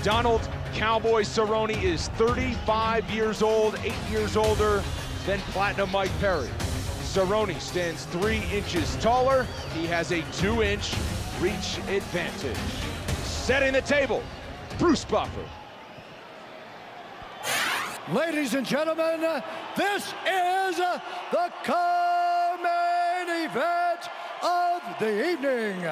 Donald "Cowboy" Cerrone is 35 years old, 8 years older than Platinum Mike Perry. Cerrone stands 3 inches taller. He has a 2-inch reach advantage. Setting the table, Bruce Buffer. Ladies and gentlemen, this is the co-main event of the evening.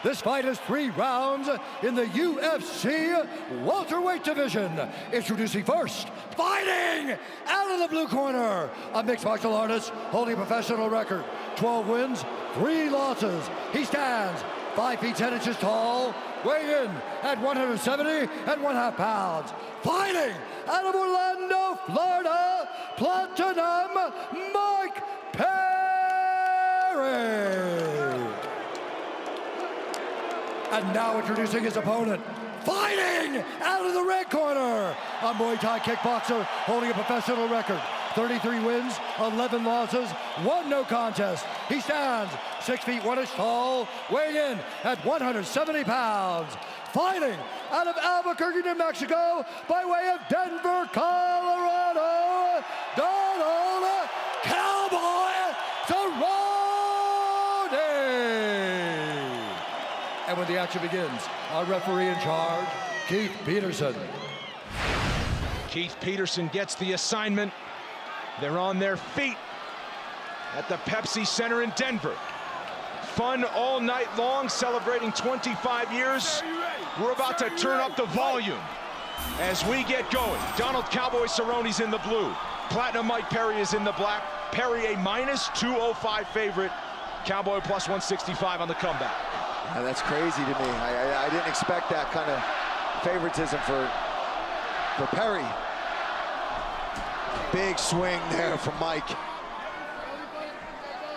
This fight is 3 rounds in the UFC welterweight division. Introducing first, fighting out of the blue corner, a mixed martial artist holding a professional record, 12 wins, 3 losses. He stands 5 feet 10 inches tall, weighing in at 170.5 pounds. Fighting out of Orlando, Florida, Platinum Mike Perry. And now introducing his opponent, fighting out of the red corner, a Muay Thai kickboxer holding a professional record, 33 wins, 11 losses, 1 no contest. He stands 6 feet 1 inch tall, weighing in at 170 pounds. Fighting out of Albuquerque, New Mexico, by way of Denver, Colorado, Donald "Cowboy" Cerrone. And when the action begins, our referee in charge, Keith Peterson. Keith Peterson gets the assignment. They're on their feet at the Pepsi Center in Denver. Fun all night long, celebrating 25 years. We're about to turn up the volume as we get going. Donald "Cowboy" Cerrone's in the blue. Platinum Mike Perry is in the black. Perry a -205 favorite. Cowboy plus 165 on the comeback. Yeah, that's crazy to me. I didn't expect that kind of favoritism for Perry. Big swing there from Mike.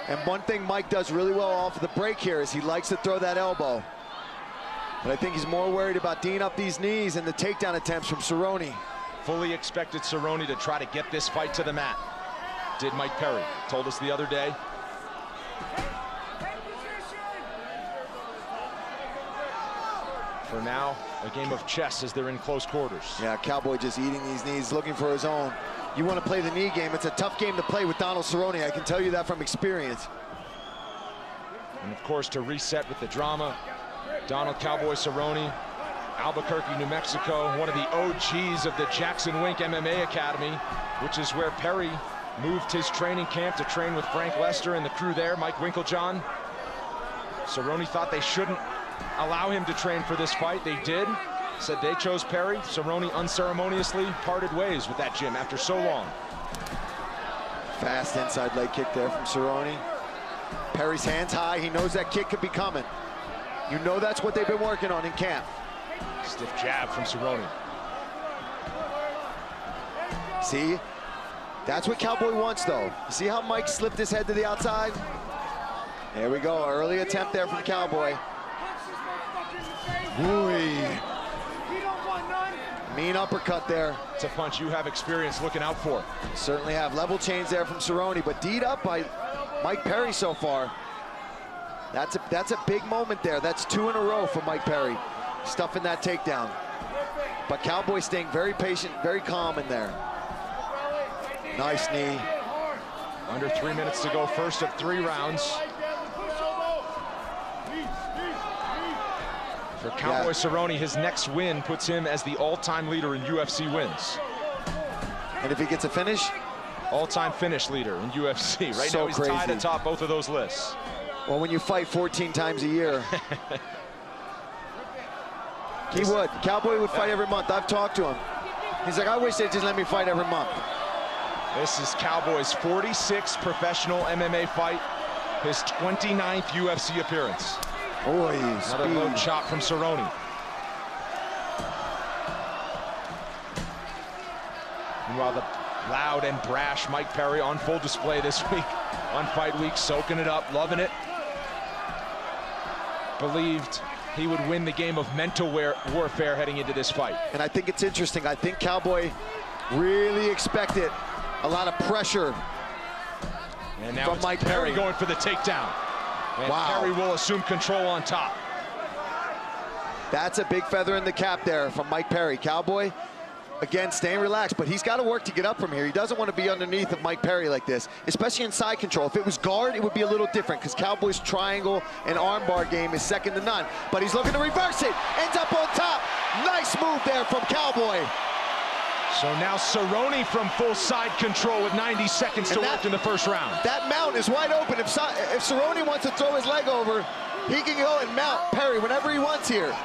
And one thing Mike does really well off of the break here is he likes to throw that elbow. But I think he's more worried about D'ing up these knees and the takedown attempts from Cerrone. Fully expected Cerrone to try to get this fight to the mat. Did Mike Perry. Told us the other day. For now, a game of chess as they're in close quarters. Yeah, Cowboy just eating these knees, looking for his own. You want to play the knee game. It's a tough game to play with Donald Cerrone. I can tell you that from experience. And of course, to reset with the drama, Donald "Cowboy" Cerrone, Albuquerque, New Mexico, one of the OGs of the Jackson Wink MMA Academy, which is where Perry moved his training camp to train with Frank Lester and the crew there, Mike Winklejohn. Cerrone thought they shouldn't allow him to train for this fight. They did. Said they chose Perry. Cerrone unceremoniously parted ways with that gym after so long. Fast inside leg kick there from Cerrone. Perry's hands high. He knows that kick could be coming. You know that's what they've been working on in camp. Stiff jab from Cerrone. See? That's what Cowboy wants, though. See how Mike slipped his head to the outside? There we go. Early attempt there from Cowboy. Ooh. Mean uppercut there. It's a punch you have experience looking out for. Certainly have. Level change there from Cerrone, but D'd up by Mike Perry so far. That's a big moment there. That's 2 in a row for Mike Perry, stuffing that takedown. But Cowboy staying very patient, very calm in there. Nice knee. Under 3 minutes to go, first of 3 rounds. For Cowboy Cerrone, his next win puts him as the all-time leader in UFC wins. And if he gets a finish? All-time finish leader in UFC. Right now he's tied atop both of those lists. Well, when you fight 14 times a year. He would. Cowboy would fight every month. I've talked to him. He's like, I wish they'd just let me fight every month. This is Cowboy's 46th professional MMA fight, his 29th UFC appearance. Boy, another low chop from Cerrone. Meanwhile, the loud and brash Mike Perry on full display this week on Fight Week, soaking it up, loving it. Believed he would win the game of mental warfare heading into this fight. And I think it's interesting. I think Cowboy really expected a lot of pressure And now from it's Mike Perry Perry. going for the takedown. And Wow. Perry will assume control on top. That's a big feather in the cap there from Mike Perry. Cowboy, again, staying relaxed, but he's got to work to get up from here. He doesn't want to be underneath of Mike Perry like this, especially in side control. If it was guard, it would be a little different because Cowboy's triangle and armbar game is second to none. But he's looking to reverse it. Ends up on top. Nice move there from Cowboy. So now Serrone from full side control with 90 seconds to work in the first round. That mount is wide open. If Serrone wants to throw his leg over, he can go and mount Perry whenever he wants here.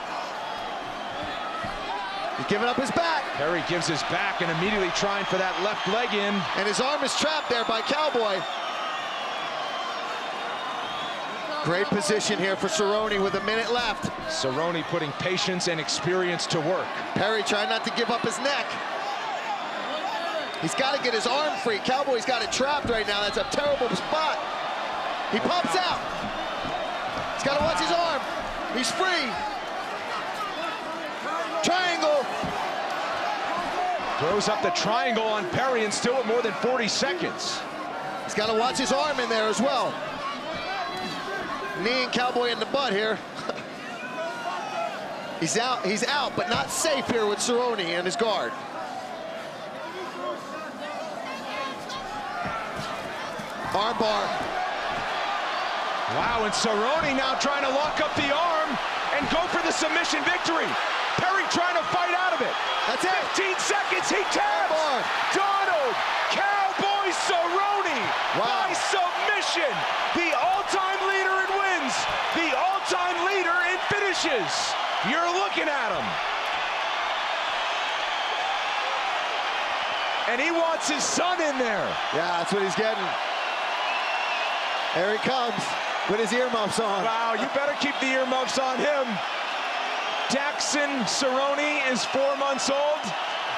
He's giving up his back. Perry gives his back and immediately trying for that left leg in. And his arm is trapped there by Cowboy. Great position here for Serrone with a minute left. Serrone putting patience and experience to work. Perry trying not to give up his neck. He's got to get his arm free. Cowboy's got it trapped right now. That's a terrible spot. He pops out. He's got to watch his arm. He's free. Triangle. Throws up the triangle on Perry and still at more than 40 seconds. He's got to watch his arm in there as well. Kneeing Cowboy in the butt here. He's out, but not safe here with Serrone and his guard. Armbar. Wow, and Serrone now trying to lock up the arm and go for the submission victory. Perry trying to fight out of it. That's it. 15 seconds, he taps. Armbar. Donald, Cowboy Serrone by submission. The all-time leader in wins, the all-time leader in finishes. You're looking at him. And he wants his son in there. Yeah, that's what he's getting. Here he comes with his earmuffs on. Wow, you better keep the earmuffs on him. Jackson Serrone is 4 months old.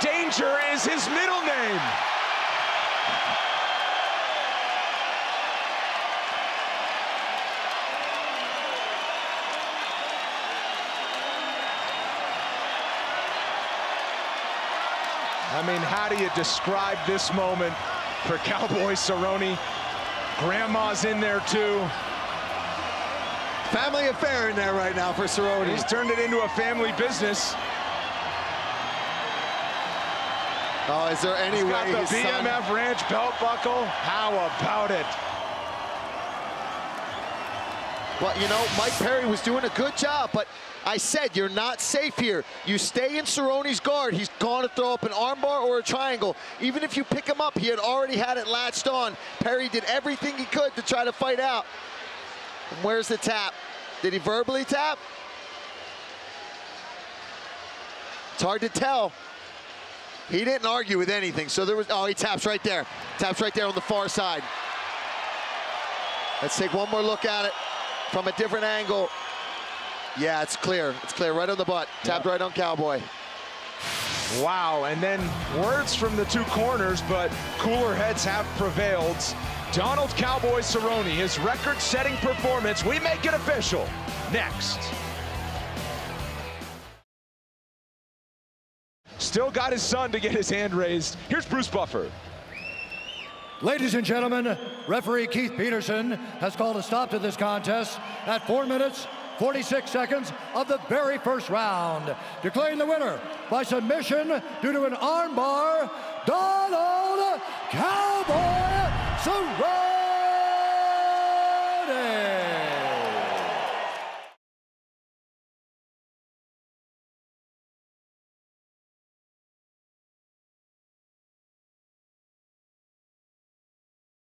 Danger is his middle name. I mean, how do you describe this moment for Cowboy Serrone? Grandma's in there too. Family affair in there right now for Serrone. He's turned it into a family business. Oh, is there any He's way got his the son... BMF Ranch belt buckle? How about it? Well, you know, Mike Perry was doing a good job, but I said you're not safe here. You stay in Serrone's guard. He's going to throw up an armbar or a triangle. Even if you pick him up, he had already had it latched on. Perry did everything he could to try to fight out. And where's the tap? Did he verbally tap? It's hard to tell. He didn't argue with anything, so there was, oh, he taps right there. Taps right there on the far side. Let's take one more look at it from a different angle. Yeah, it's clear. It's clear right on the butt. Tapped right on Cowboy. Wow, and then words from the two corners, but cooler heads have prevailed. Donald Cowboy Serrone, his record-setting performance. We make it official. Next. Still got his son to get his hand raised. Here's Bruce Buffer. Ladies and gentlemen, referee Keith Peterson has called a stop to this contest at 4 minutes, 46 seconds of the very first round, declaring the winner by submission due to an armbar, Donald Cowboy Serrone.